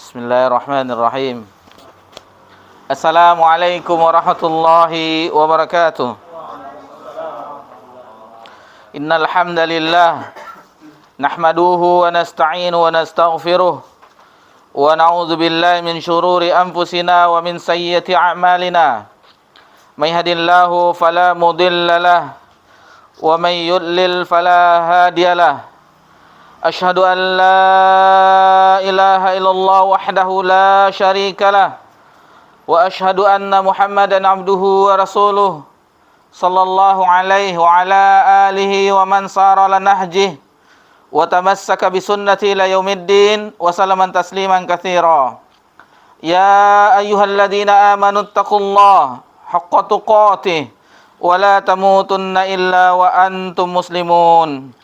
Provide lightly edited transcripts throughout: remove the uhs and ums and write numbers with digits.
Bismillahirrahmanirrahim. Assalamualaikum warahmatullahi wabarakatuh. Innal hamdalillah nahmaduhu wa nasta'inu wa nastaghfiruh wa na'udzu billahi min shururi anfusina wa min sayyiati a'malina. May yahdihillahu fala mudhillalah wa may yudlil fala hadiyalah. Asyhadu an la ilaha illallah wahdahu la syarika lah wa asyhadu anna Muhammadan abduhu wa rasuluh sallallahu alaihi wa ala alihi wa man sara ala nahjih wa tamassaka bi sunnati ila yaumiddin wa salaman tasliman katsira. Ya ayyuhalladzina amanu taqullaha haqqa tuqatih wa la tamutunna illa wa antum muslimun.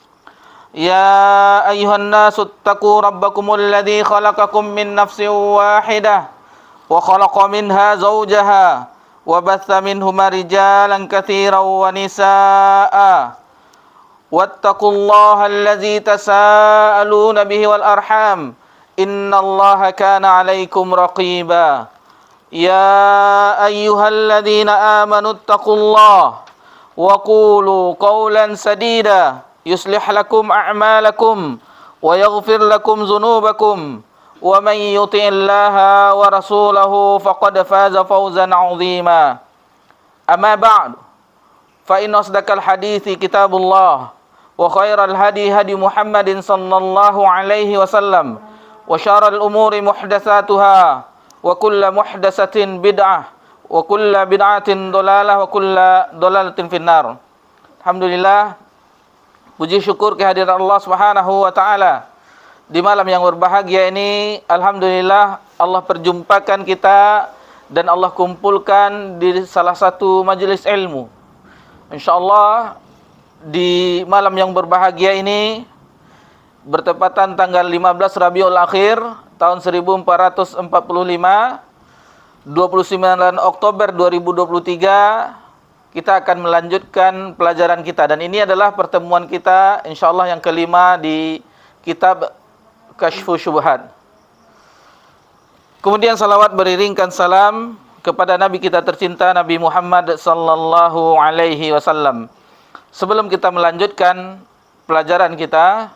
Ya ayyuhan nasu attaqu rabbakumul ladzi khalaqakum min nafsin wahidah wa khalaqa minha zawjaha wa batha minhuma rijalan katsiran wa nisaa'a wattaqullaha allazi tasaaluna bihi wal arham innallaha kana 'alaikum raqiba. Ya ayyuhalladzina amanu taqullaha wa qulu qawlan sadida yuslih lakum a'malakum wa yaghfir lakum dhunubakum wa may yuti'illaha wa rasulahu faqad faza fawzan 'azima. Amma ba'du, fa inna asdaqal hadithi kitabullah wa khairal hadi hadi Muhammadin sallallahu alaihi wasallam wa syarral umuri muhdatsatuha wa kullu muhdatsatin bid'ah wa kullu bid'atin dhalalah wa kullu dhalalatin finnar. Alhamdulillah, puji syukur kehadiran Allah Subhanahu wa taala. Di malam yang berbahagia ini, alhamdulillah Allah perjumpakan kita dan Allah kumpulkan di salah satu majelis ilmu. Insyaallah di malam yang berbahagia ini bertepatan tanggal 15 Rabiul Akhir tahun 1445, 29 Oktober 2023, kita akan melanjutkan pelajaran kita, dan ini adalah pertemuan kita insyaallah yang kelima di kitab Kasyfus Syubhat. Kemudian salawat beriringkan salam kepada Nabi kita tercinta Nabi Muhammad sallallahu alaihi wasallam. Sebelum kita melanjutkan pelajaran kita,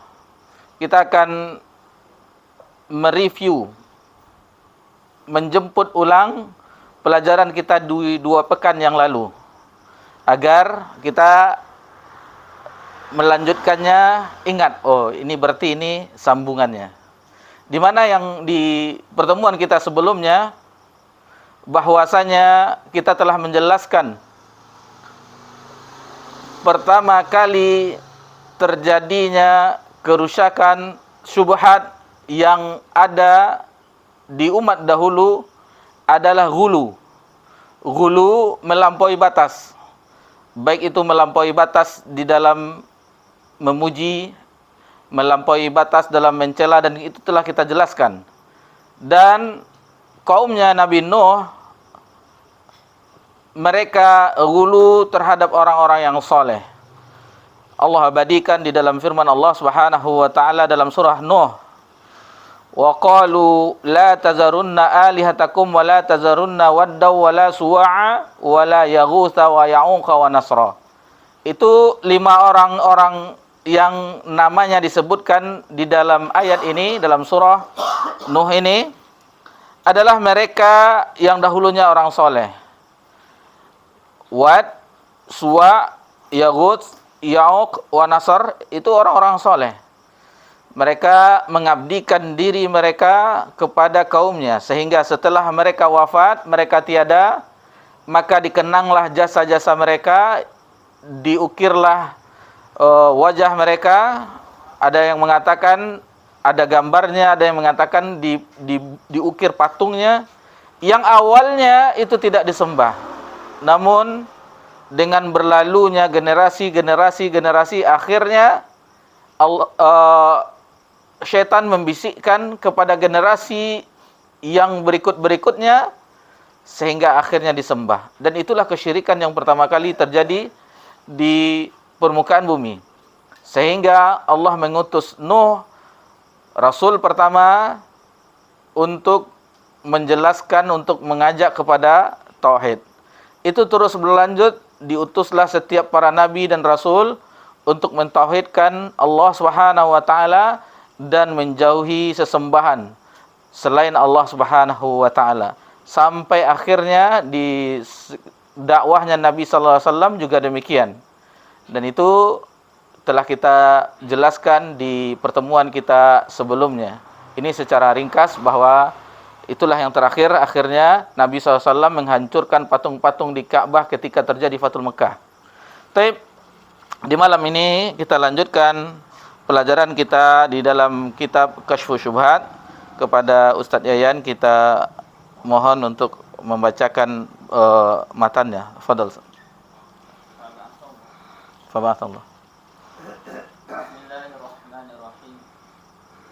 kita akan mereview, menjemput ulang pelajaran kita di 2 pekan yang lalu, agar kita melanjutkannya ingat, oh ini berarti ini sambungannya. Di mana yang di pertemuan kita sebelumnya bahwasanya kita telah menjelaskan pertama kali terjadinya kerusakan syubhat yang ada di umat dahulu adalah ghulu. Ghulu melampaui batas. Baik itu melampaui batas di dalam memuji, melampaui batas dalam mencela, dan itu telah kita jelaskan. Dan kaumnya Nabi Nuh, mereka ghulu terhadap orang-orang yang soleh. Allah abadikan di dalam firman Allah Subhanahu wa taala dalam surah Nuh, wa qalu la tazarunna alihatakum wa la tazarunna wadda wa la suwa'a wa la yaghutha wa ya'uqa wa nasra. Itu 5 orang-orang yang namanya disebutkan di dalam ayat ini, dalam surah Nuh ini, adalah mereka yang dahulunya orang soleh. Wad, Suwa, Yaghut, Ya'uq, wa Nasr, itu orang-orang soleh. Mereka mengabdikan diri mereka kepada kaumnya, sehingga setelah mereka wafat, mereka tiada, maka dikenanglah jasa-jasa mereka, diukirlah wajah mereka. Ada yang mengatakan ada gambarnya, ada yang mengatakan diukir patungnya, yang awalnya itu tidak disembah. Namun dengan berlalunya generasi, akhirnya syaitan membisikkan kepada generasi yang berikutnya, sehingga akhirnya disembah. Dan itulah kesyirikan yang pertama kali terjadi di permukaan bumi. Sehingga Allah mengutus Nuh, Rasul pertama, untuk menjelaskan, untuk mengajak kepada tauhid. Itu terus berlanjut, diutuslah setiap para nabi dan rasul untuk mentauhidkan Allah Subhanahu wa taala dan menjauhi sesembahan selain Allah Subhanahu wa taala. Sampai akhirnya di dakwahnya Nabi sallallahu alaihi wasallam juga demikian. Dan itu telah kita jelaskan di pertemuan kita sebelumnya. Ini secara ringkas bahwa itulah yang terakhir, akhirnya Nabi SAW menghancurkan patung-patung di Ka'bah ketika terjadi Fathul Mekah. Taib, di malam ini kita lanjutkan pelajaran kita di dalam kitab Kasyfus Syubhat. Kepada Ustadz Yayan kita mohon untuk membacakan matannya. Fadal. Faba'athallah. Bismillahirrahmanirrahim.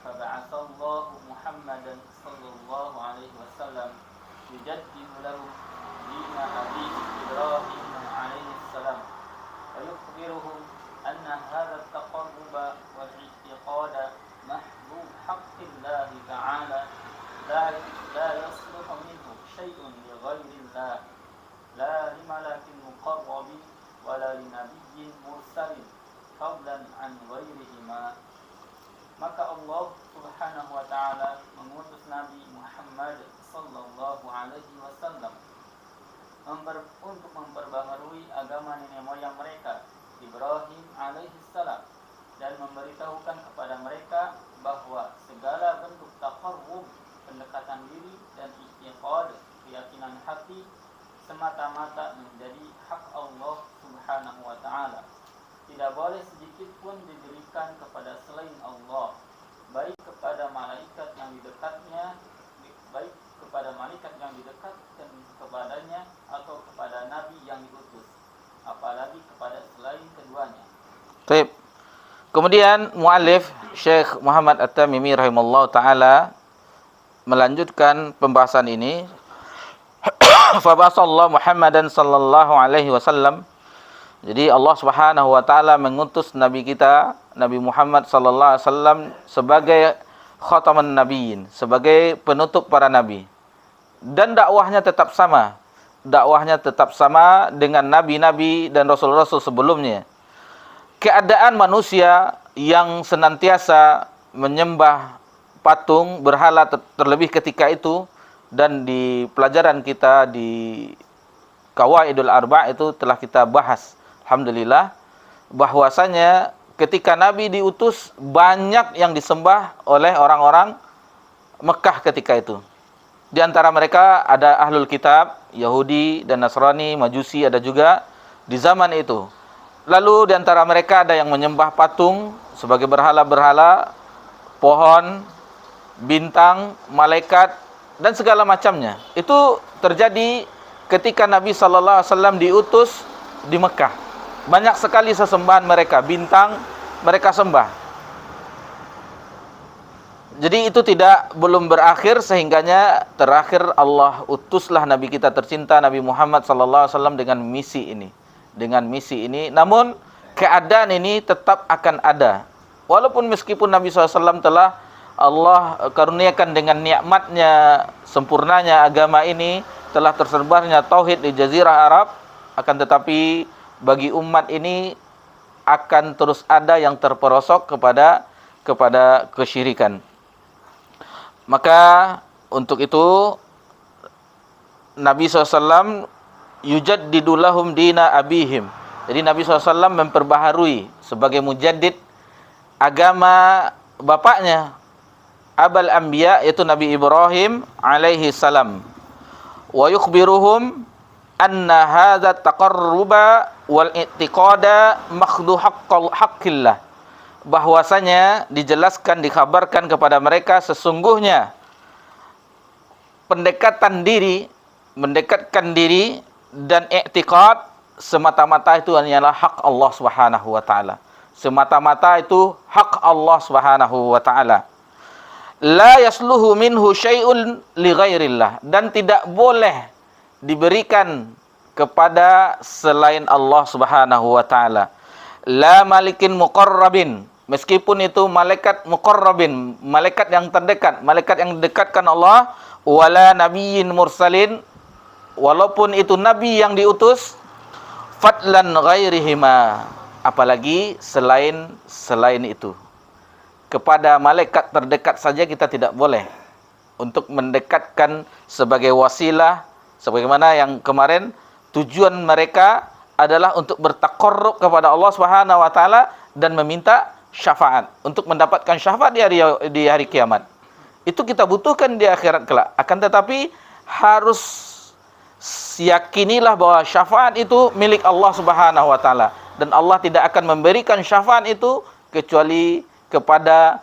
Faba'athallahu Muhammadan sallallahu alaihi wasallam yujaddidu lahum dina abihi Ibrahim alaihi salam wa yukhbiruhum anna hadha at-taqarruba wal i'tiqada mahdu haqqillahi ta'ala la yasluhu minhu shay'un li ghairillah la li malakin muqarrabin wala li nabiyyin mursalin fadlan an ghairihima. Maka Allah Subhanahu wa taala mengutus Nabi Muhammad sallallahu alaihi wasallam untuk memperbaharui agama nenek moyang mereka Ibrahim alaihi salam dan memberitahukan kepada mereka bahwa segala bentuk taqarrub, pendekatan diri dan i'tiqad, keyakinan hati semata-mata menjadi hak Allah Subhanahu wa taala. Tidak boleh sedikit pun diberikan kepada selain Allah, baik kepada malaikat yang didekatnya, baik kepada malaikat yang didekatkan kepadanya atau kepada nabi yang diutus, apalagi kepada selain keduanya. Baik. Kemudian muallif Syekh Muhammad At-Tamimi rahimallahu taala melanjutkan pembahasan ini. Fa ba'athallahu Muhammadan sallallahu alaihi wasallam. Jadi Allah Subhanahu wa taala mengutus nabi kita Nabi Muhammad sallallahu alaihi wasallam sebagai khataman nabiyyin, sebagai penutup para nabi. Dan dakwahnya tetap sama. Dakwahnya tetap sama dengan nabi-nabi dan rasul-rasul sebelumnya. Keadaan manusia yang senantiasa menyembah patung berhala terlebih ketika itu, dan di pelajaran kita di Qawaidul Arba' itu telah kita bahas, alhamdulillah, bahwasanya ketika Nabi diutus banyak yang disembah oleh orang-orang Mekah ketika itu. Di antara mereka ada Ahlul Kitab, Yahudi dan Nasrani, Majusi ada juga di zaman itu. Lalu di antara mereka ada yang menyembah patung sebagai berhala-berhala, pohon, bintang, malaikat, dan segala macamnya. Itu terjadi ketika Nabi sallallahu alaihi wasallam diutus di Mekah. Banyak sekali sesembahan mereka, bintang mereka sembah. Jadi itu belum berakhir, sehingganya terakhir Allah utuslah Nabi kita tercinta Nabi Muhammad sallallahu alaihi wasallam dengan misi ini. Namun keadaan ini tetap akan ada. Walaupun meskipun Nabi SAW telah Allah karuniakan dengan nikmatnya, sempurnanya agama ini, telah tersebarnya tauhid di jazirah Arab, akan tetapi bagi umat ini akan terus ada yang terperosok kepada kesyirikan. Maka untuk itu Nabi SAW yujaddidu lahum dina abihim. Jadi Nabi SAW memperbaharui sebagai mujaddid agama bapaknya, Abul Anbiya, yaitu Nabi Ibrahim alaihi salam. Wa yukhbiruhum anna hadza taqarruba wal i'tiqada makhdu haqqillah. Bahwasanya dijelaskan, dikabarkan kepada mereka sesungguhnya mendekatkan diri dan i'tiqad semata-mata itu hanyalah hak Allah Subhanahu wa taala. Semata-mata itu hak Allah Subhanahu wa taala. La yasluhu minhu syai'un li ghairillah, dan tidak boleh diberikan kepada selain Allah Subhanahu wa taala. La malikin muqarrabin, Meskipun itu malaikat muqarrabin, malaikat yang terdekat, malaikat yang didekatkan Allah, wala nabiyyin mursalin, walaupun itu nabi yang diutus, fadlan ghairihima, apalagi selain itu. Kepada malaikat terdekat saja kita tidak boleh untuk mendekatkan sebagai wasilah, sebagaimana yang kemarin tujuan mereka adalah untuk bertaqarrub kepada Allah Subhanahu wa taala dan meminta syafaat untuk mendapatkan syafaat di hari kiamat. Itu kita butuhkan di akhirat kelak. Akan tetapi harus yakinilah bahwa syafaat itu milik Allah Subhanahu wa taala dan Allah tidak akan memberikan syafaat itu kecuali kepada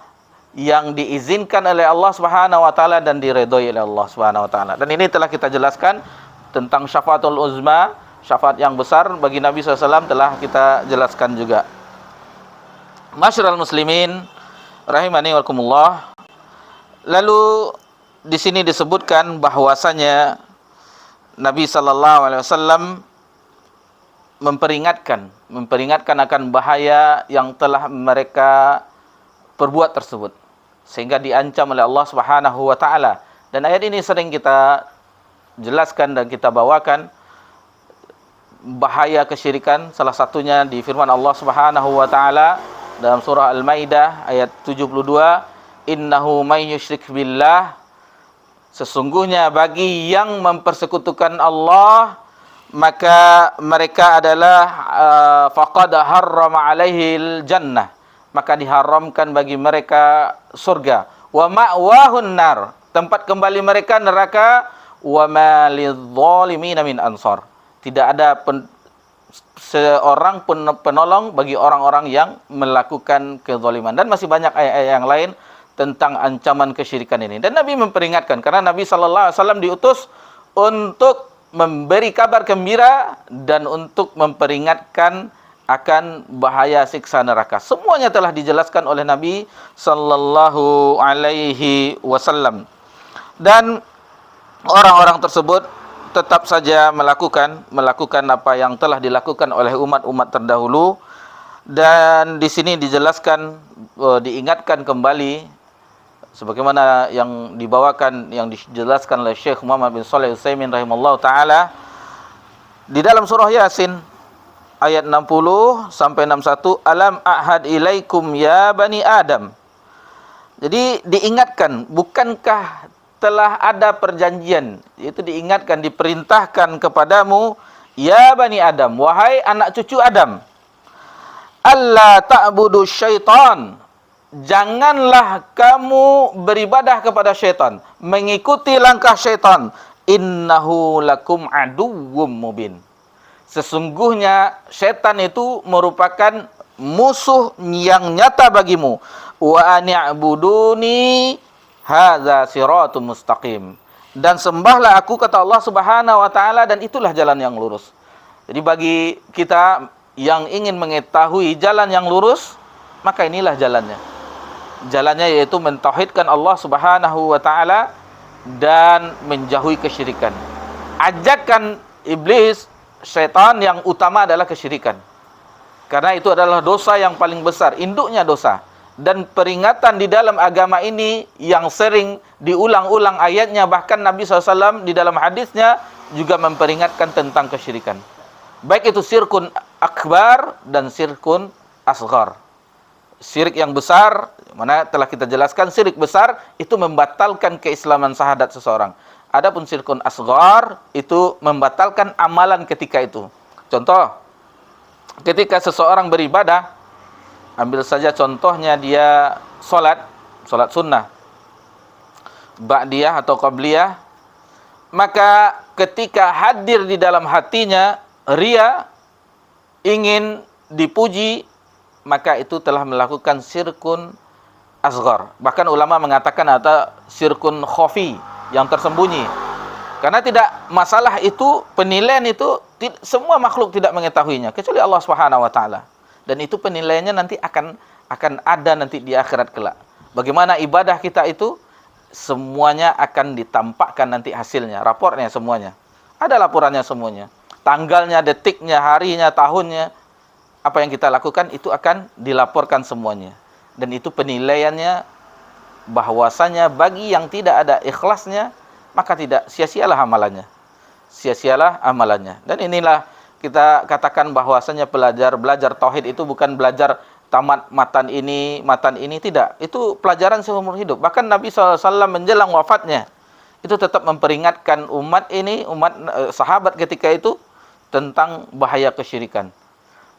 yang diizinkan oleh Allah Subhanahu wa taala dan diredhoi oleh Allah Subhanahu wa taala. Dan ini telah kita jelaskan tentang syafaatul uzma, syafaat yang besar bagi Nabi SAW telah kita jelaskan juga. Masyarul muslimin rahimani wakumullah. Lalu di sini disebutkan bahwasanya Nabi sallallahu alaihi wasallam memperingatkan akan bahaya yang telah mereka perbuat tersebut, sehingga diancam oleh Allah Subhanahu wa taala. Dan ayat ini sering kita jelaskan dan kita bawakan bahaya kesyirikan, salah satunya di firman Allah Subhanahu wa taala dalam surah Al-Maidah ayat 72, innahu may yusyrik billah, sesungguhnya bagi yang mempersekutukan Allah maka mereka adalah faqad harrama alaihil jannah, maka diharamkan bagi mereka surga. Wa ma'wahun nar, tempat kembali mereka neraka. Wa ma lidh-dhalimin min ansar, tidak ada seorang penolong bagi orang-orang yang melakukan kezaliman. Dan masih banyak ayat-ayat yang lain tentang ancaman kesyirikan ini. Dan Nabi memperingatkan, karena Nabi sallallahu alaihi wasallam diutus untuk memberi kabar gembira dan untuk memperingatkan akan bahaya siksa neraka. Semuanya telah dijelaskan oleh Nabi sallallahu alaihi wasallam. Dan orang-orang tersebut tetap saja melakukan apa yang telah dilakukan oleh umat-umat terdahulu. Dan di sini dijelaskan, diingatkan kembali sebagaimana yang dibawakan, yang dijelaskan oleh Syekh Muhammad bin Shalih Al-Utsaimin rahimallahu taala di dalam surah Yasin ayat 60 sampai 61, alam ahad ilaikum ya bani Adam. Jadi diingatkan, bukankah telah ada perjanjian, itu diingatkan, diperintahkan kepadamu ya bani Adam, wahai anak cucu Adam, alla ta'budu syaitan, janganlah kamu beribadah kepada syaitan, mengikuti langkah syaitan, innahu lakum aduwwum mubin, sesungguhnya setan itu merupakan musuh yang nyata bagimu. Wa ani'buduni hadza siratun mustaqim, dan sembahlah aku, kata Allah Subhanahu wa taala, dan itulah jalan yang lurus. Jadi bagi kita yang ingin mengetahui jalan yang lurus, maka inilah jalannya. Jalannya yaitu mentauhidkan Allah Subhanahu wa taala dan menjauhi kesyirikan. Ajakan iblis, syaitan yang utama adalah kesyirikan. Karena itu adalah dosa yang paling besar, induknya dosa. Dan peringatan di dalam agama ini yang sering diulang-ulang ayatnya, bahkan Nabi SAW di dalam hadisnya juga memperingatkan tentang kesyirikan. Baik itu syirkun akbar dan syirkun asghar. Syirik yang besar, mana telah kita jelaskan, syirik besar itu membatalkan keislaman syahadat seseorang. Adapun syirkun asghar itu membatalkan amalan ketika itu. Contoh, ketika seseorang beribadah, ambil saja contohnya dia salat sunnah, ba'diyah atau qabliyah, maka ketika hadir di dalam hatinya riya, ingin dipuji, maka itu telah melakukan syirkun asghar. Bahkan ulama mengatakan ada syirkun khafi, yang tersembunyi. Karena tidak masalah itu, penilaian itu semua makhluk tidak mengetahuinya kecuali Allah Subhanahu wa taala. Dan itu penilaiannya nanti akan ada nanti di akhirat kelak. Bagaimana ibadah kita itu semuanya akan ditampakkan nanti hasilnya, rapornya semuanya. Ada laporannya semuanya. Tanggalnya, detiknya, harinya, tahunnya, apa yang kita lakukan itu akan dilaporkan semuanya. Dan itu penilaiannya bahwasanya bagi yang tidak ada ikhlasnya, maka tidak sia-sialah amalannya. Sia-sialah amalannya. Dan inilah kita katakan bahwasanya belajar tauhid itu bukan belajar tamat matan ini, tidak. Itu pelajaran seumur hidup. Bahkan Nabi SAW menjelang wafatnya itu tetap memperingatkan umat ini, sahabat ketika itu tentang bahaya kesyirikan.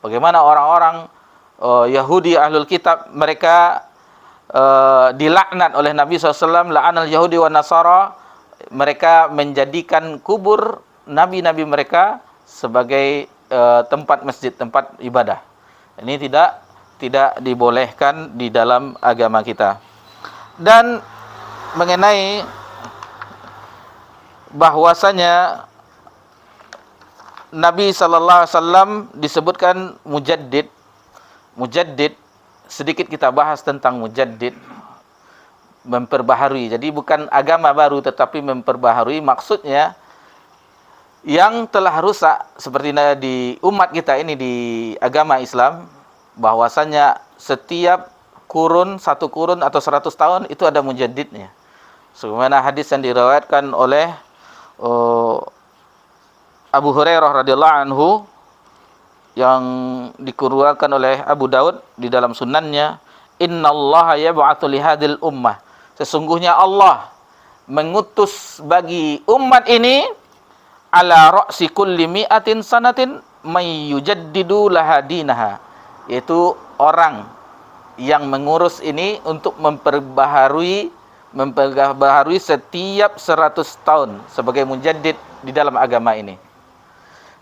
Bagaimana orang-orang Yahudi Ahlul Kitab, mereka dilaknat oleh Nabi SAW, la'anal Yahudi wa Nasara. Mereka menjadikan kubur nabi-nabi mereka sebagai tempat masjid, tempat ibadah. Ini tidak dibolehkan di dalam agama kita. Dan mengenai bahwasanya Nabi sallallahu alaihi wasallam disebutkan mujaddid. Mujaddid, sedikit kita bahas tentang mujaddid, memperbaharui. Jadi bukan agama baru tetapi memperbaharui, maksudnya yang telah rusak seperti di umat kita ini di agama Islam, bahwasanya setiap satu kurun atau 100 tahun itu ada mujaddidnya. Sebagaimana hadis yang diriwayatkan oleh Abu Hurairah radhiyallahu anhu, yang dikeluarkan oleh Abu Daud di dalam sunannya, innallaha yab'atsu li hadhil ummah, sesungguhnya Allah mengutus bagi umat ini ala ra'si kulli mi'atin sanatin may yujaddidu laha dinaha, yaitu orang yang mengurus ini untuk memperbaharui setiap 100 tahun sebagai mujaddid di dalam agama ini.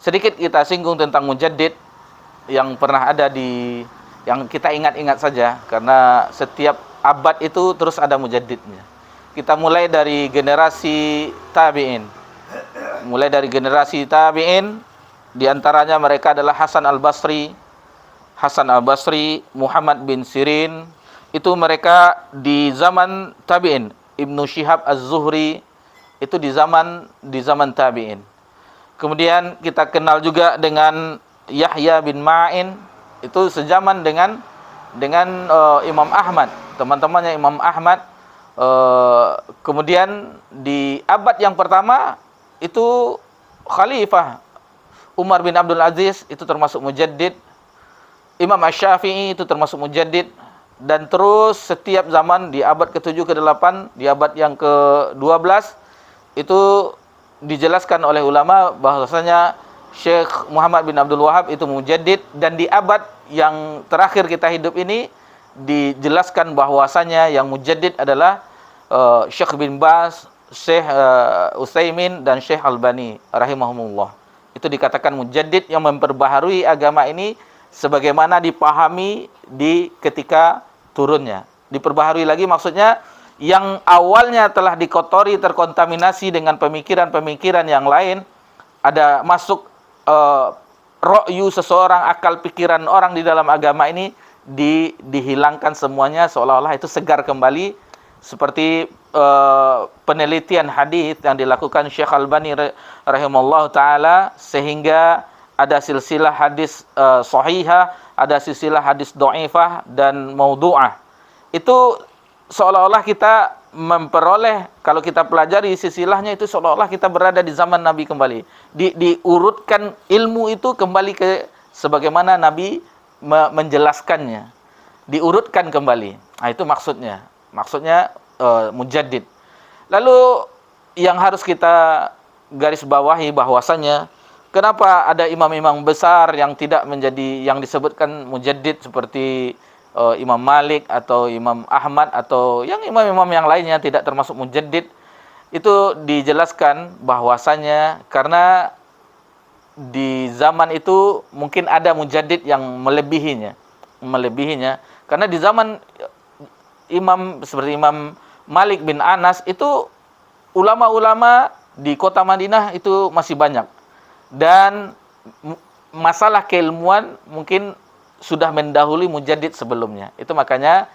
Sedikit kita singgung tentang mujaddid yang pernah ada yang kita ingat-ingat saja, karena setiap abad itu terus ada mujaddidnya. Kita mulai dari generasi tabi'in. Di antaranya mereka adalah Hasan Al-Basri, Muhammad bin Sirin. Itu mereka di zaman tabi'in. Ibnu Syihab Az-Zuhri itu di zaman tabi'in. Kemudian kita kenal juga dengan Yahya bin Ma'in, itu sejaman dengan Imam Ahmad, teman-temannya Imam Ahmad. Kemudian di abad yang pertama itu Khalifah Umar bin Abdul Aziz, itu termasuk mujaddid. Imam Asy-Syafi'i itu termasuk mujaddid. Dan terus setiap zaman di abad ke-7, ke-8, di abad yang ke-12 itu dijelaskan oleh ulama bahwasanya Syekh Muhammad bin Abdul Wahab itu mujaddid. Dan di abad yang terakhir kita hidup ini dijelaskan bahwasanya yang mujaddid adalah Syekh bin Baz, Syekh Utsaimin dan Syekh Albani rahimahumullah. Itu dikatakan mujaddid yang memperbaharui agama ini sebagaimana dipahami di ketika turunnya. Diperbaharui lagi maksudnya yang awalnya telah dikotori, terkontaminasi dengan pemikiran-pemikiran yang lain, ada masuk ra'yu seseorang, akal pikiran orang di dalam agama ini dihilangkan semuanya, seolah-olah itu segar kembali. Seperti penelitian hadis yang dilakukan Syekh Albani rahimahullah taala, sehingga ada silsilah hadis sahihah, ada silsilah hadis dhaifah dan maudhu'ah. Itu seolah-olah kita memperoleh, kalau kita pelajari silsilahnya itu seolah-olah kita berada di zaman Nabi kembali. Diurutkan ilmu itu kembali ke sebagaimana Nabi menjelaskannya. Diurutkan kembali. Nah, itu maksudnya mujaddid. Lalu yang harus kita garis bawahi bahwasanya kenapa ada imam-imam besar yang tidak menjadi yang disebutkan mujaddid seperti Imam Malik atau Imam Ahmad atau yang imam-imam yang lainnya tidak termasuk mujaddid. Itu dijelaskan bahwasanya karena di zaman itu mungkin ada mujaddid yang melebihinya. Karena di zaman imam seperti Imam Malik bin Anas itu ulama-ulama di kota Madinah itu masih banyak. Dan masalah keilmuan mungkin sudah mendahului mujaddid sebelumnya. Itu makanya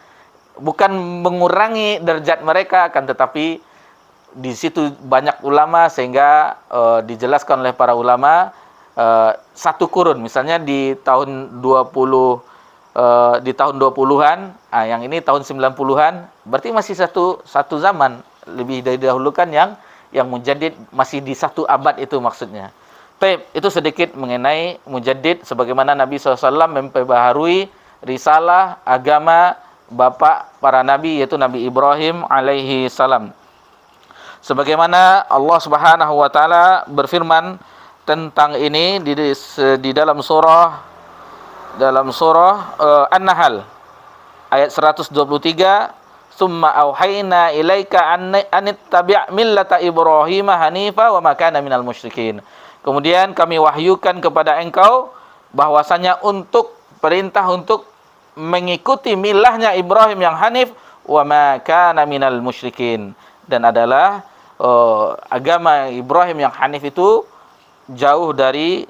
bukan mengurangi derajat mereka, akan tetapi di situ banyak ulama sehingga dijelaskan oleh para ulama satu kurun. Misalnya di tahun 20 di tahun 20-an, yang ini tahun 90-an, berarti masih satu zaman. Lebih dari dahulu kan yang mujaddid masih di satu abad itu maksudnya. Baik, itu sedikit mengenai mujaddid sebagaimana Nabi SAW memperbaharui risalah agama bapa para nabi, yaitu Nabi Ibrahim alaihi salam. Sebagaimana Allah Subhanahu wa taala berfirman tentang ini di dalam surah An-Nahl ayat 123, "Tsumma auhayna ilaika anittabi' millata Ibrahim hanifa wa ma kana minal musyrikin." Kemudian kami wahyukan kepada engkau bahwasanya perintah untuk mengikuti milahnya Ibrahim yang hanif, wa ma kana minal musyrikin, dan adalah agama Ibrahim yang hanif itu jauh dari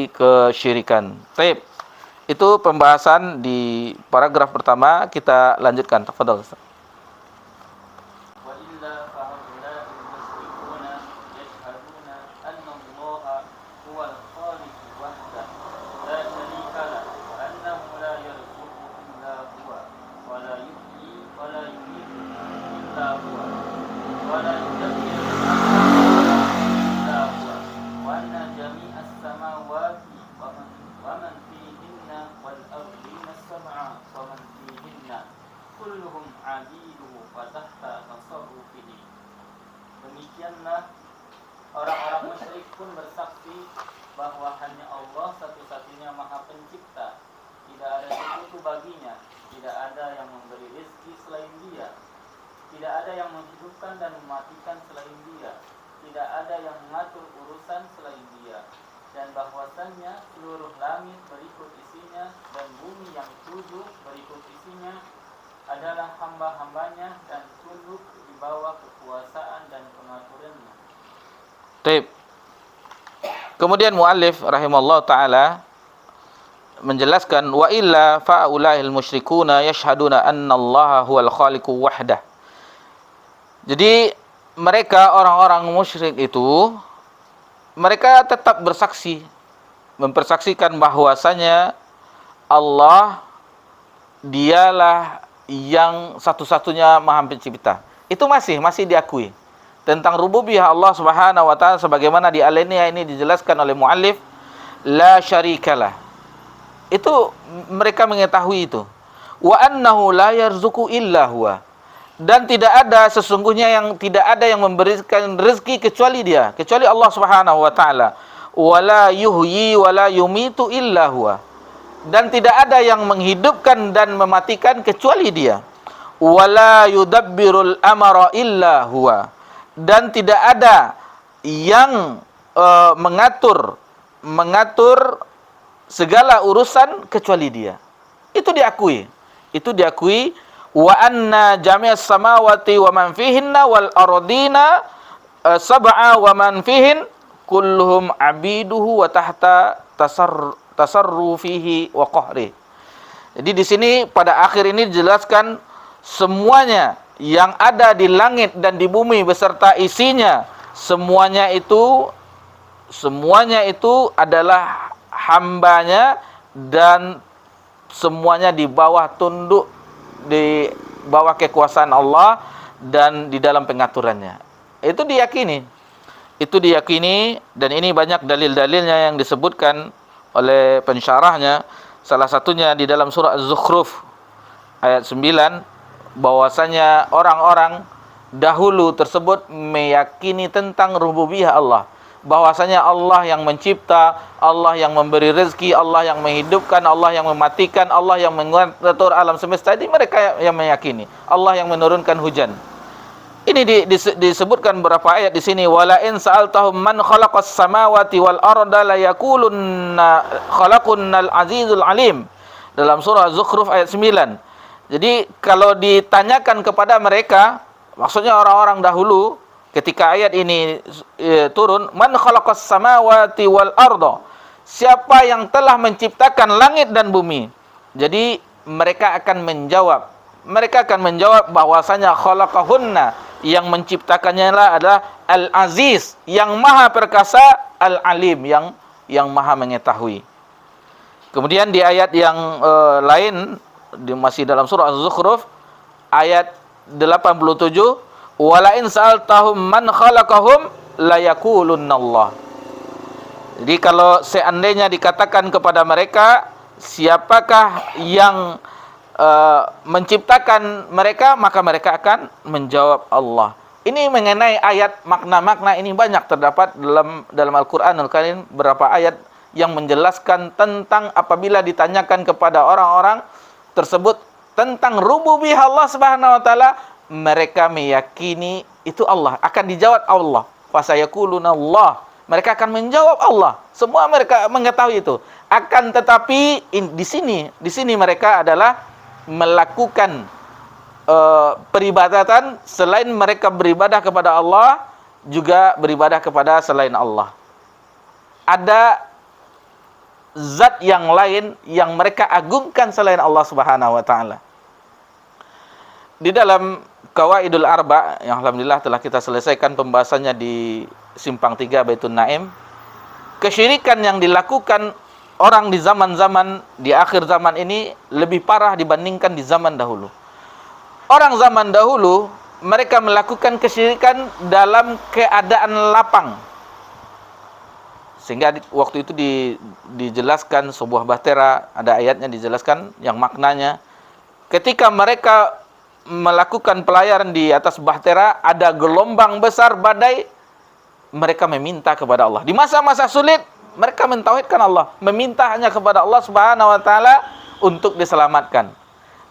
kesyirikan. Baik. Itu pembahasan di paragraf pertama. Kita lanjutkan. Tafadhal Ustaz. Demikianlah orang-orang musyrik pun bersaksi bahwa hanya Allah satu-satunya Maha Pencipta, tidak ada sekutu baginya, tidak ada yang memberi rezeki selain Dia, tidak ada yang menghidupkan dan mematikan selain Dia, tidak ada yang mengatur urusan selain Dia, dan bahwasannya seluruh langit berikut isinya dan bumi yang 7 berikut isinya adalah hamba-hambanya dan tunduk di bawah kekuasaan dan pengaturannya. Baik. Kemudian muallif rahimallahu taala menjelaskan, wa illa fa'ulail musyrikuna yashhaduna anna Allah huwal khaliqu wahdah. Jadi mereka orang-orang musyrik itu mereka tetap bersaksi, mempersaksikan bahwasanya Allah dialah yang satu-satunya Maha Pencipta. Itu masih diakui. Tentang rububiyah Allah Subhanahu wa taala sebagaimana di Al-Aliniyah ini dijelaskan oleh muallif, la syarikalah. Itu mereka mengetahui itu. Wa annahu la yarzuqu illa huwa. Dan tidak ada yang memberikan rezeki kecuali Dia, kecuali Allah Subhanahu wa taala. Wala yuhyi wala yumitu illa huwa. Dan tidak ada yang menghidupkan dan mematikan kecuali Dia. Wala yudabbirul amra illa huwa. Dan tidak ada yang mengatur segala urusan kecuali Dia. Itu diakui. Wa anna jami'as samawati wa man fihinna wal ardina sab'a wa man fihin kulluhum abiduhu wa tahta tasarrufihi wa qahri. Jadi di sini pada akhir ini dijelaskan semuanya yang ada di langit dan di bumi beserta isinya, semuanya itu adalah hambanya dan semuanya di bawah tunduk, di bawah kekuasaan Allah dan di dalam pengaturannya. Itu diyakini dan ini banyak dalil-dalilnya yang disebutkan oleh pensyarahnya. Salah satunya di dalam surah Az-Zukhruf ayat 9, bahwasanya orang-orang dahulu tersebut meyakini tentang rububiyah Allah, bahwasanya Allah yang mencipta, Allah yang memberi rezeki, Allah yang menghidupkan, Allah yang mematikan, Allah yang mengatur alam semesta. Jadi mereka yang meyakini Allah yang menurunkan hujan. Ini disebutkan beberapa ayat di sini. Wala in sa'altahum man khalaqas samawati wal arda la yaqulunna khalaqunal azizul alim. Dalam surah Zukhruf ayat 9. Jadi kalau ditanyakan kepada mereka, maksudnya orang-orang dahulu ketika ayat ini turun, man khalaqas samawati wal arda, siapa yang telah menciptakan langit dan bumi. Jadi mereka akan menjawab bahwasanya khalaqahunna, yang menciptakannya adalah Al-Aziz, yang maha perkasa, Al-Alim, yang maha mengetahui. Kemudian di ayat yang lain masih dalam surah Az-Zukhruf ayat 87, wala in sa'altahum man khalaqahum la yaqulunallah. Jadi kalau seandainya dikatakan kepada mereka siapakah yang menciptakan mereka, maka mereka akan menjawab Allah. Ini mengenai ayat makna-makna ini banyak terdapat dalam Al-Qur'anul Karim beberapa ayat yang menjelaskan tentang apabila ditanyakan kepada orang-orang tersebut tentang rububiyah Allah Subhanahu wa taala, mereka meyakini itu Allah, akan dijawab Allah. Fasayaquluna Allah. Mereka akan menjawab Allah. Semua mereka mengetahui itu. Akan tetapi di sini mereka adalah melakukan peribadatan selain mereka beribadah kepada Allah, juga beribadah kepada selain Allah. Ada zat yang lain yang mereka agungkan selain Allah Subhanahu wa taala. Di dalam Qawaidul Arba yang alhamdulillah telah kita selesaikan pembahasannya di Simpang 3 Baitun Naim, kesyirikan yang dilakukan orang di zaman-zaman di akhir zaman ini lebih parah dibandingkan di zaman dahulu. Orang zaman dahulu mereka melakukan kesyirikan dalam keadaan lapang. Sehingga waktu itu dijelaskan sebuah bahtera, ada ayatnya dijelaskan yang maknanya ketika mereka melakukan pelayaran di atas bahtera, ada gelombang besar badai, mereka meminta kepada Allah. Di masa-masa sulit mereka mentauhidkan Allah, meminta hanya kepada Allah Subhanahu wa taala untuk diselamatkan.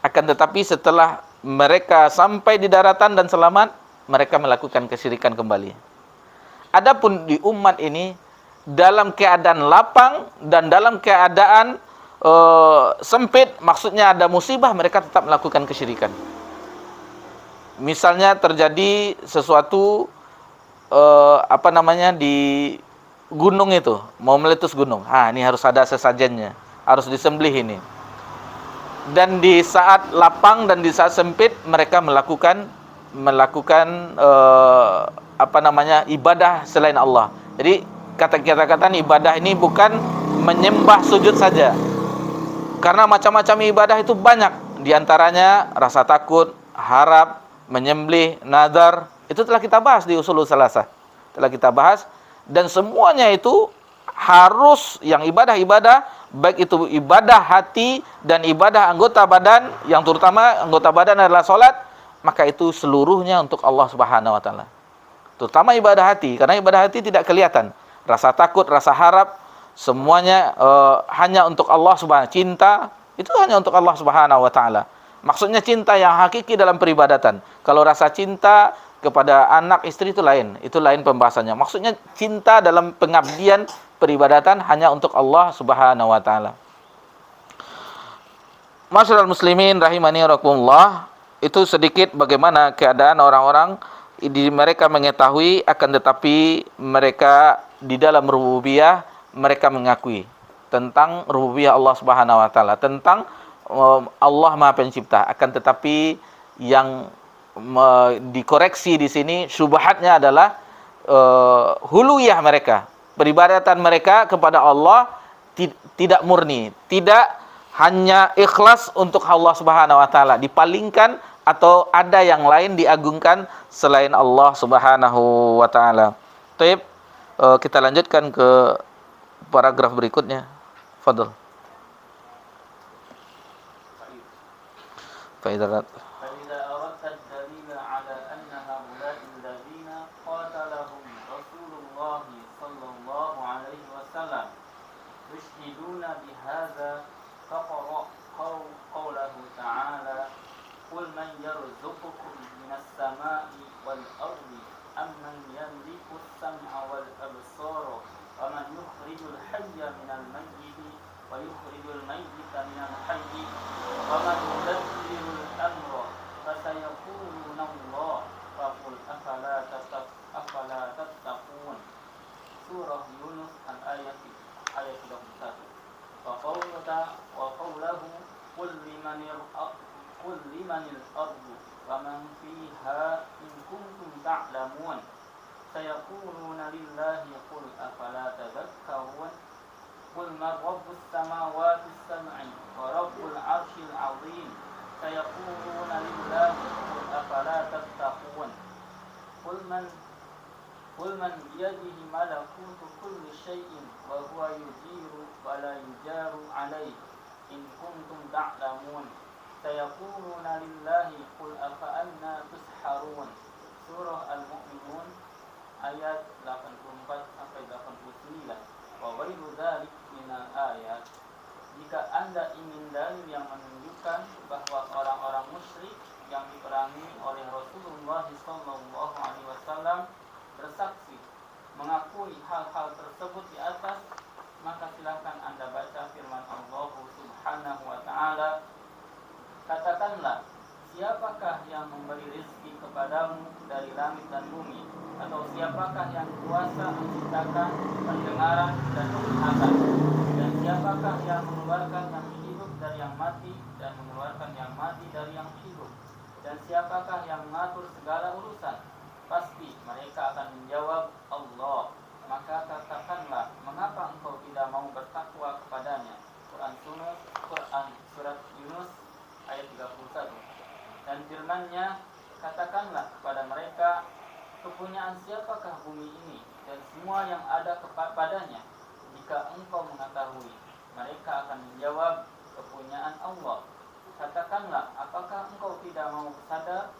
Akan tetapi setelah mereka sampai di daratan dan selamat, mereka melakukan kesyirikan kembali. Adapun di umat ini dalam keadaan lapang dan dalam keadaan sempit, maksudnya ada musibah, mereka tetap melakukan kesyirikan. Misalnya terjadi sesuatu di gunung itu, mau meletus gunung. Ini harus ada sesajennya, harus disembelih ini. Dan di saat lapang dan di saat sempit mereka melakukan ibadah selain Allah. Jadi kata-kata ibadah ini bukan menyembah sujud saja. Karena macam-macam ibadah itu banyak. Di antaranya rasa takut, harap, menyembelih, nazar. Itu telah kita bahas di Ushulul Salasah. Telah kita bahas. Dan semuanya itu harus yang ibadah-ibadah, baik itu ibadah hati dan ibadah anggota badan, yang terutama anggota badan adalah salat, maka itu seluruhnya untuk Allah Subhanahu wa taala. Terutama ibadah hati, karena ibadah hati tidak kelihatan. Rasa takut, rasa harap, semuanya hanya untuk Allah Subhanahu wa taala. Cinta itu hanya untuk Allah Subhanahu wa taala. Maksudnya cinta yang hakiki dalam peribadatan. Kalau rasa cinta kepada anak istri itu lain pembahasannya. Maksudnya cinta dalam pengabdian peribadatan hanya untuk Allah Subhanahu wa taala. Masyaallah muslimin rahimani rahimakumullah, itu sedikit bagaimana keadaan orang-orang mereka mengetahui, akan tetapi mereka di dalam rububiyah mereka mengakui tentang rububiyah Allah Subhanahu wa taala, tentang Allah Maha Pencipta. Akan tetapi yang dikoreksi di sini syubhatnya adalah huluyah mereka, peribadatan mereka kepada Allah tidak murni, tidak hanya ikhlas untuk Allah Subhanahu wa taala, dipalingkan atau ada yang lain diagungkan selain Allah Subhanahu wa taala. Baik, kita lanjutkan ke paragraf berikutnya. Fadhil. Faidarat. قل من يرزقكم من السماء والأرض أم من يملك السمع والأبصار ومن يخرج الحي من الميت ويخرج الميت من الحي ومن يدبر الأمر فسيقولون الله فقل أفلا تتقون. Surah Yunus ayat 21. وقوله قل لمن الأرض ومن فيها إن كنتم تعلمون سيقولون لله قل أفلا تذكرون. قل من رب السماوات السبع ورب العرش العظيم سيقولون لله قل أفلا تتقون قل من بيده ملكوت كل شيء وهو يجير ولا يجار عليه إن كنتم تعلمون سيقولون لله قل أفأنا تسحرون. Surah Al-Mu'minun ayat 84 sampai 89. Wa ghairu dzalik minal ayat. Jika Anda ingin dalil yang menunjukkan bahwa orang-orang musyrik yang diperangi oleh Rasulullah SAW bersaksi mengakui hal-hal tersebut di atas, maka silakan Anda baca firman Allah Subhanahu wa taala. Katakanlah, siapakah yang memberi rezeki kepadamu dari langit dan bumi? Atau siapakah yang kuasa menciptakan pendengaran dan penglihatan? Dan siapakah yang mengeluarkan yang hidup dari yang mati dan mengeluarkan yang mati dari yang hidup? Dan siapakah yang mengatur segala urusan? Pasti mereka akan menjawab Allah. Maka katakanlah, mengapa engkau tidak mau bertakwa kepadanya? Quran Surat Yunus ayat 31. Dan firman-Nya, katakanlah kepada mereka, kepunyaan siapakah bumi ini dan semua yang ada padanya? Jika engkau mengetahui, mereka akan menjawab, kepunyaan Allah. Katakanlah, apakah engkau tidak mau sadar?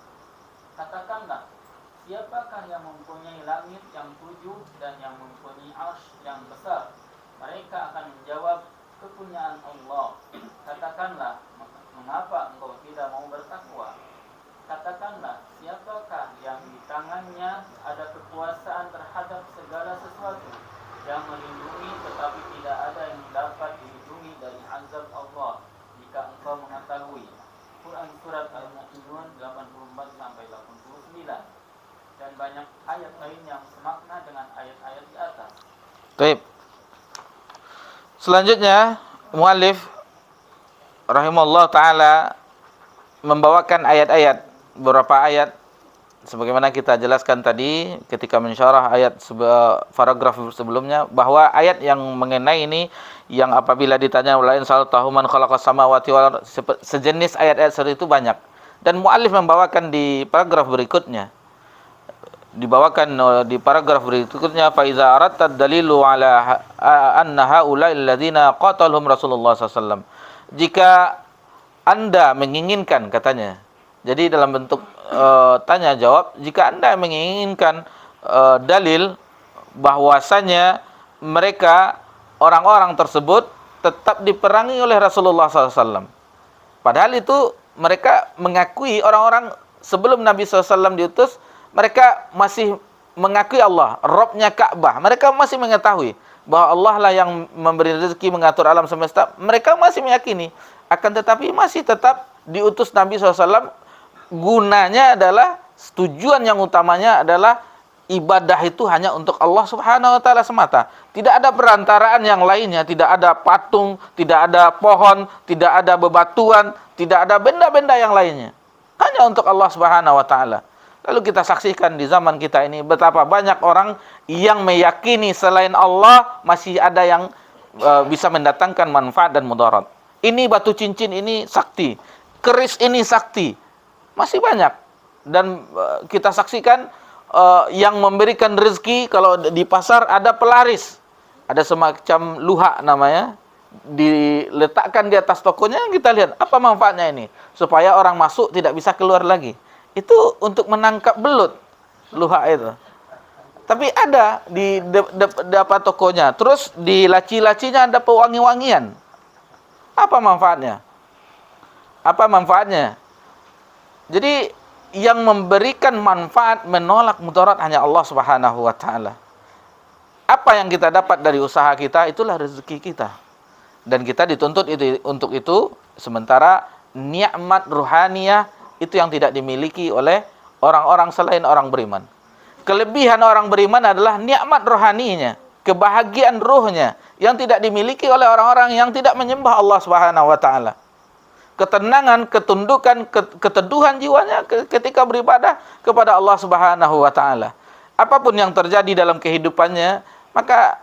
Katakanlah, siapakah yang mempunyai langit yang 7 dan yang mempunyai arsy yang besar? Mereka akan menjawab, kepunyaan Allah. Katakanlah, mengapa engkau tidak mau bertakwa? Katakanlah, siapakah yang di tangannya ada kekuasaan terhadap segala sesuatu, yang melindungi tetapi tidak ada yang dapat dilindungi dari azab Allah, jika engkau mengetahui. Quran Surat Al-Mu'minun 84 sampai 89. Dan banyak ayat lain yang semakna dengan ayat-ayat di atas. Baik. Selanjutnya, muallif rahimahullah taala membawakan ayat-ayat, beberapa ayat sebagaimana kita jelaskan tadi ketika mensyarah ayat paragraf sebelumnya, bahwa ayat yang mengenai ini yang apabila ditanya lain sal tahu man khalaqas samawati wal sejenis ayat-ayat seperti itu banyak. Dan muallif membawakan di paragraf berikutnya, fa iza aratta dalilu ala anna haula alladziina qatalhum Rasulullah SAW. Jika Anda menginginkan, katanya, jadi dalam bentuk tanya jawab, jika Anda menginginkan dalil bahwasanya mereka orang-orang tersebut tetap diperangi oleh Rasulullah SAW, padahal itu mereka mengakui, orang-orang sebelum Nabi SAW diutus, mereka masih mengakui Allah, Rabbnya Ka'bah. Mereka masih mengetahui bahwa Allah lah yang memberi rezeki, mengatur alam semesta. Mereka masih meyakini. Akan tetapi masih tetap diutus Nabi SAW. Gunanya adalah, tujuan yang utamanya adalah ibadah itu hanya untuk Allah Subhanahu wa taala semata. Tidak ada perantaraan yang lainnya, tidak ada patung, tidak ada pohon, tidak ada bebatuan, tidak ada benda-benda yang lainnya. Hanya untuk Allah Subhanahu wa taala. Lalu kita saksikan di zaman kita ini betapa banyak orang yang meyakini selain Allah masih ada yang bisa mendatangkan manfaat dan mudarat. Ini batu cincin ini sakti, keris ini sakti. Masih banyak. Dan kita saksikan yang memberikan rezeki, kalau di pasar ada pelaris. Ada semacam luha namanya, diletakkan di atas tokonya, kita lihat apa manfaatnya ini, supaya orang masuk tidak bisa keluar lagi. Itu untuk menangkap belut, luha itu. Tapi ada di depan tokonya. Terus di laci-lacinya ada pewangi-wangian. Apa manfaatnya? Apa manfaatnya? Jadi yang memberikan manfaat, menolak mudarat hanya Allah Subhanahu wa taala. Apa yang kita dapat dari usaha kita, itulah rezeki kita. Dan kita dituntut untuk itu, sementara nikmat ruhaniyah itu yang tidak dimiliki oleh orang-orang selain orang beriman. Kelebihan orang beriman adalah nikmat rohaninya, kebahagiaan ruhnya yang tidak dimiliki oleh orang-orang yang tidak menyembah Allah Subhanahu wa taala. Ketenangan, ketundukan, keteduhan jiwanya ketika beribadah kepada Allah Subhanahu wa taala. Apapun yang terjadi dalam kehidupannya, maka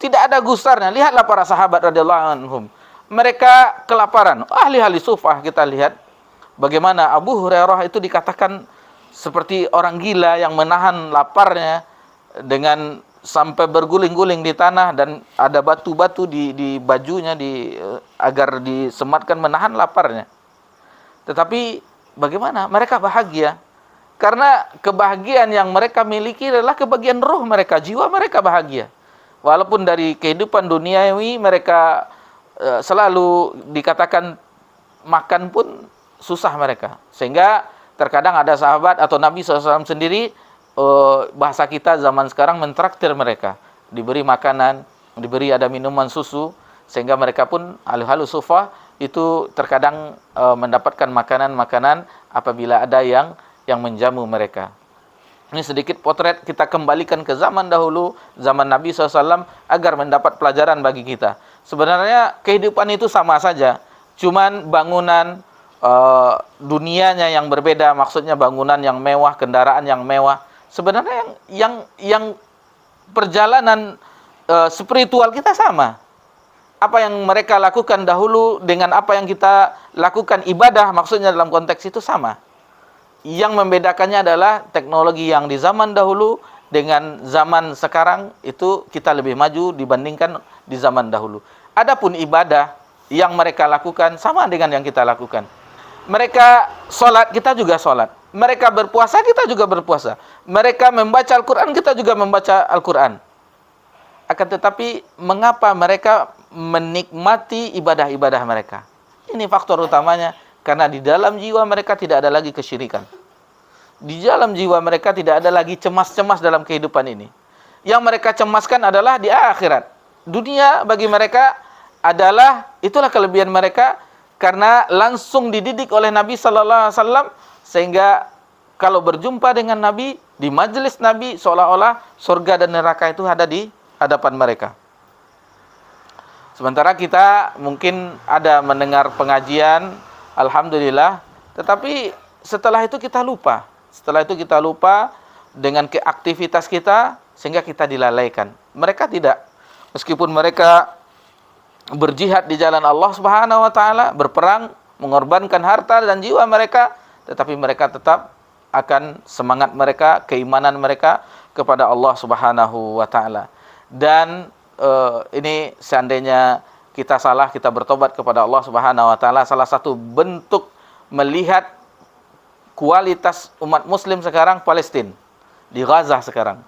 Tidak ada gusarnya. Lihatlah para sahabat radhiyallahu anhum. Mereka kelaparan. Ahli-ahli sufah kita lihat bagaimana Abu Hurairah itu dikatakan seperti orang gila yang menahan laparnya dengan sampai berguling-guling di tanah dan ada batu-batu di bajunya agar disematkan menahan laparnya. Tetapi bagaimana? Mereka bahagia. Karena kebahagiaan yang mereka miliki adalah kebahagiaan roh mereka, jiwa mereka bahagia. Walaupun dari kehidupan duniawi mereka selalu dikatakan makan pun susah mereka. Sehingga terkadang ada sahabat atau Nabi SAW sendiri, bahasa kita zaman sekarang, mentraktir mereka. Diberi makanan, diberi ada minuman susu, sehingga mereka pun ahli-ahli sufah itu terkadang mendapatkan makanan-makanan apabila ada yang menjamu mereka. Ini sedikit potret, kita kembalikan ke zaman dahulu, zaman Nabi SAW, agar mendapat pelajaran bagi kita. Sebenarnya kehidupan itu sama saja, cuman bangunan dunianya yang berbeda, maksudnya bangunan yang mewah, kendaraan yang mewah. Sebenarnya yang perjalanan spiritual kita sama. Apa yang mereka lakukan dahulu dengan apa yang kita lakukan ibadah, maksudnya dalam konteks itu sama. Yang membedakannya adalah teknologi yang di zaman dahulu dengan zaman sekarang itu kita lebih maju dibandingkan di zaman dahulu. Adapun ibadah yang mereka lakukan sama dengan yang kita lakukan. Mereka sholat, kita juga sholat. Mereka berpuasa, kita juga berpuasa. Mereka membaca Al-Quran, kita juga membaca Al-Quran. Akan tetapi mengapa mereka menikmati ibadah-ibadah mereka? Ini faktor utamanya. Karena di dalam jiwa mereka tidak ada lagi kesyirikan. Di dalam jiwa mereka tidak ada lagi cemas-cemas dalam kehidupan ini. Yang mereka cemaskan adalah di akhirat. Dunia bagi mereka adalah, itulah kelebihan mereka, karena langsung dididik oleh Nabi Sallallahu Alaihi Wasallam, sehingga kalau berjumpa dengan Nabi, di majelis Nabi, seolah-olah surga dan neraka itu ada di hadapan mereka. Sementara kita mungkin ada mendengar pengajian, alhamdulillah, tetapi setelah itu kita lupa. Setelah itu kita lupa dengan aktivitas kita, sehingga kita dilalaikan. Mereka tidak. Meskipun mereka berjihad di jalan Allah Subhanahu wa taala, berperang, mengorbankan harta dan jiwa mereka, tetapi mereka tetap akan semangat mereka, keimanan mereka kepada Allah Subhanahu wa taala. Dan ini seandainya kita salah, kita bertobat kepada Allah Subhanahu wa taala. Salah satu bentuk melihat kualitas umat muslim sekarang Palestina, di Gaza sekarang.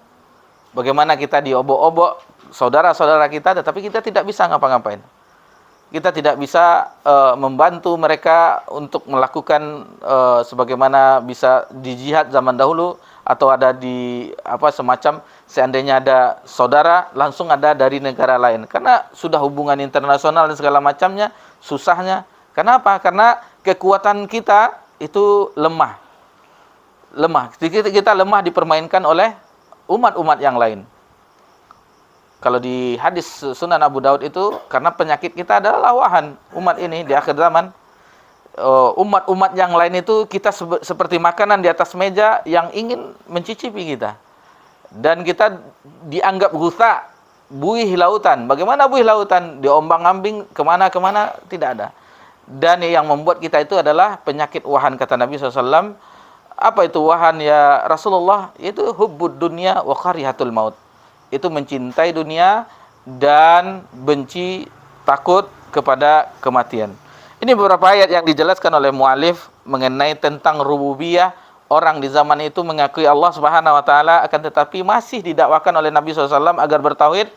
Bagaimana kita diobok-obok saudara-saudara kita, tetapi kita tidak bisa ngapa-ngapain. Kita tidak bisa membantu mereka untuk melakukan sebagaimana bisa di jihad zaman dahulu, atau ada di semacam seandainya ada saudara langsung ada dari negara lain. Karena sudah hubungan internasional dan segala macamnya, susahnya. Kenapa? Karena kekuatan kita itu lemah. Kita lemah dipermainkan oleh umat-umat yang lain. Kalau di hadis Sunan Abu Daud itu, karena penyakit kita adalah lawahan umat ini di akhir zaman. Umat-umat yang lain itu kita seperti makanan di atas meja yang ingin mencicipi kita. Dan kita dianggap gusa, buih lautan. Bagaimana buih lautan? Diombang-ambing kemana-kemana, tidak ada. Dan yang membuat kita itu adalah penyakit wahan, kata Nabi SAW. Apa itu wahan ya Rasulullah? Itu hubbud dunya wa karihatul maut. Itu mencintai dunia dan benci, takut kepada kematian. Ini beberapa ayat yang dijelaskan oleh mu'alif mengenai tentang rububiyah. Orang di zaman itu mengakui Allah Subhanahu wa taala, akan tetapi masih didakwakan oleh Nabi SAW agar bertauhid.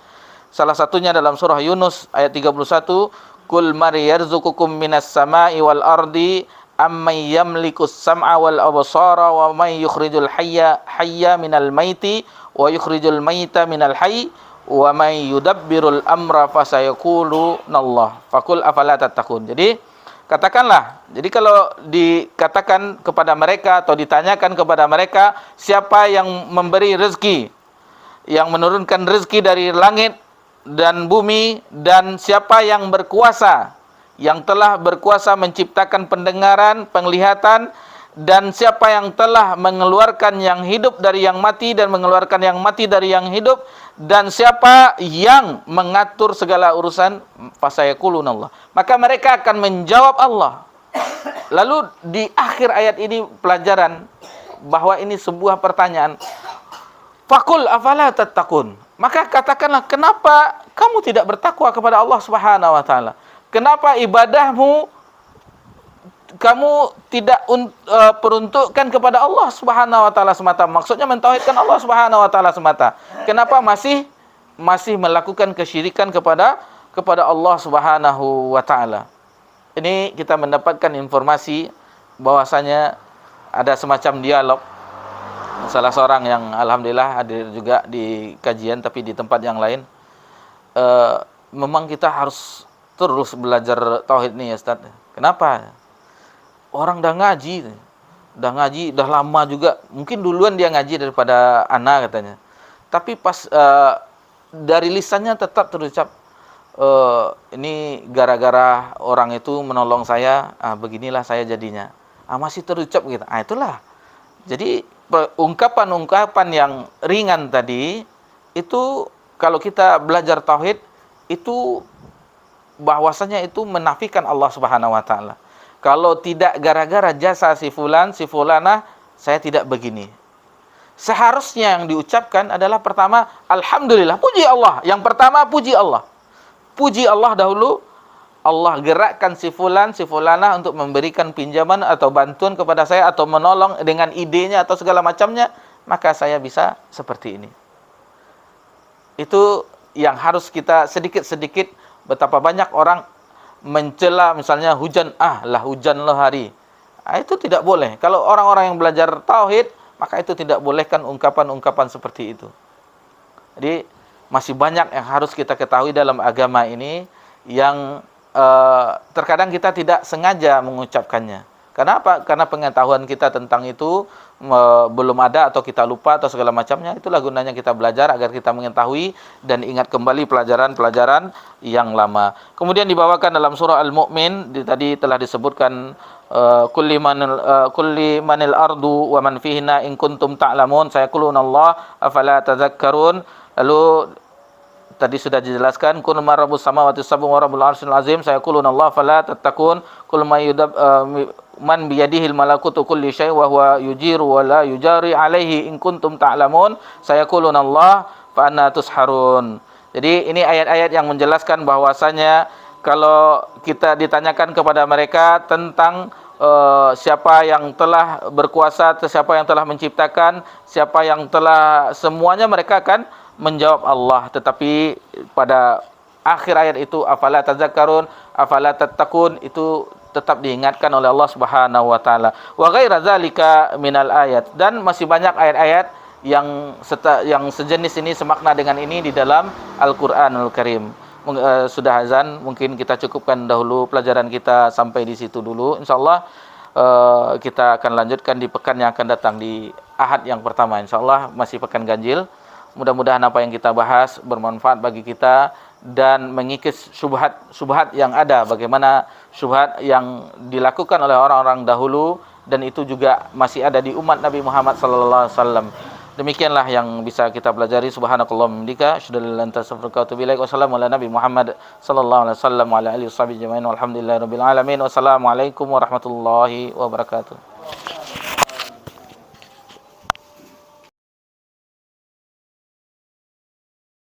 Salah satunya dalam surah Yunus ayat 31, "Qul man yarzuqukum minas sama'i wal ardi amman yamlikus sam'a wal absara wa man yukhrijul hayya minal maiti wa yukhrijul maita minal hayy wa man yudabbirul amra fasayaqulunallah faqul afala tattaqun." Jadi katakanlah, jadi kalau dikatakan kepada mereka atau ditanyakan kepada mereka, siapa yang memberi rezeki, yang menurunkan rezeki dari langit dan bumi, dan siapa yang berkuasa, yang telah berkuasa menciptakan pendengaran, penglihatan, dan siapa yang telah mengeluarkan yang hidup dari yang mati dan mengeluarkan yang mati dari yang hidup, dan siapa yang mengatur segala urusan, fasayaquluna Allah, maka mereka akan menjawab Allah. Lalu di akhir ayat ini pelajaran bahwa ini sebuah pertanyaan. Faqul afala tattaqun, maka katakanlah, kenapa kamu tidak bertakwa kepada Allah Subhanahu wa taala? Kenapa ibadahmu kamu tidak peruntukkan kepada Allah Subhanahu wa taala semata? Maksudnya mentauhidkan Allah Subhanahu wa taala semata. Kenapa masih melakukan kesyirikan kepada Allah Subhanahu wa taala? Ini kita mendapatkan informasi bahwasanya ada semacam dialog. Salah seorang yang alhamdulillah hadir juga di kajian tapi di tempat yang lain. Memang kita harus terus belajar tauhid nih ya Ustaz. Kenapa? Orang dah ngaji, dah lama juga. Mungkin duluan dia ngaji daripada ana katanya. Tapi pas dari lisannya tetap terucap, ini gara-gara orang itu menolong saya, beginilah saya jadinya. Masih terucap gitu. Itulah. Jadi ungkapan-ungkapan yang ringan tadi itu kalau kita belajar tauhid itu bahwasanya itu menafikan Allah Subhanahu wa taala. Kalau tidak gara-gara jasa si fulan, si fulanah, saya tidak begini. Seharusnya yang diucapkan adalah pertama, alhamdulillah, puji Allah. Yang pertama, puji Allah. Puji Allah dahulu. Allah gerakkan si fulan, si fulanah untuk memberikan pinjaman atau bantuan kepada saya, atau menolong dengan idenya atau segala macamnya, maka saya bisa seperti ini. Itu yang harus kita sedikit-sedikit, betapa banyak orang mencela misalnya hujan, hujan hari. Itu tidak boleh. Kalau orang-orang yang belajar tauhid, maka itu tidak bolehkan ungkapan-ungkapan seperti itu. Jadi masih banyak yang harus kita ketahui dalam agama ini yang terkadang kita tidak sengaja mengucapkannya. Kenapa? Karena pengetahuan kita tentang itu belum ada, atau kita lupa atau segala macamnya. Itulah gunanya kita belajar agar kita mengetahui dan ingat kembali pelajaran-pelajaran yang lama. Kemudian dibawakan dalam surah Al-Mu'min, tadi telah disebutkan kulli manil ardu wa man fihinna in kuntum ta'lamun sayaquluna Allah afala tadhakkarun. Lalu tadi sudah dijelaskan, kun marabus samawati sab'u wa rabbul arsyil azim sayaquluna Allah fala tattaqun kul man biyadihil malakutu kulli syai' wa huwa yujiru wa la yujari alaihi in kuntum ta'lamun sayaquluna Allah fa anna tusharun. Jadi ini ayat-ayat yang menjelaskan bahwasanya kalau kita ditanyakan kepada mereka tentang siapa yang telah berkuasa, siapa yang telah menciptakan, siapa yang telah, semuanya mereka akan menjawab Allah. Tetapi pada akhir ayat itu, afala tazakkarun, afala tattaqun, itu tetap diingatkan oleh Allah Subhanahu wa taala. Wa ghaira dzalika minal ayat, dan masih banyak ayat-ayat yang sejenis ini, semakna dengan ini di dalam Al-Qur'anul Karim. Sudah azan, mungkin kita cukupkan dahulu pelajaran kita sampai di situ dulu. Insyaallah kita akan lanjutkan di pekan yang akan datang, di Ahad yang pertama. Insyaallah masih pekan ganjil. Mudah-mudahan apa yang kita bahas bermanfaat bagi kita dan mengikis syubhat yang ada, bagaimana syubhat yang dilakukan oleh orang-orang dahulu, dan itu juga masih ada di umat Nabi Muhammad sallallahu alaihi wasallam. Demikianlah yang bisa kita pelajari. Subhanakallahumma hamdika asyhadu an la ilaha illa anta astaghfiruka wa atubu ilaik. Wassalamu ala nabi Muhammad sallallahu alaihi wasallam wa ala alihi washabihi ajmain. Walhamdulillahirabbil alamin. Wassalamualaikum warahmatullahi wabarakatuh.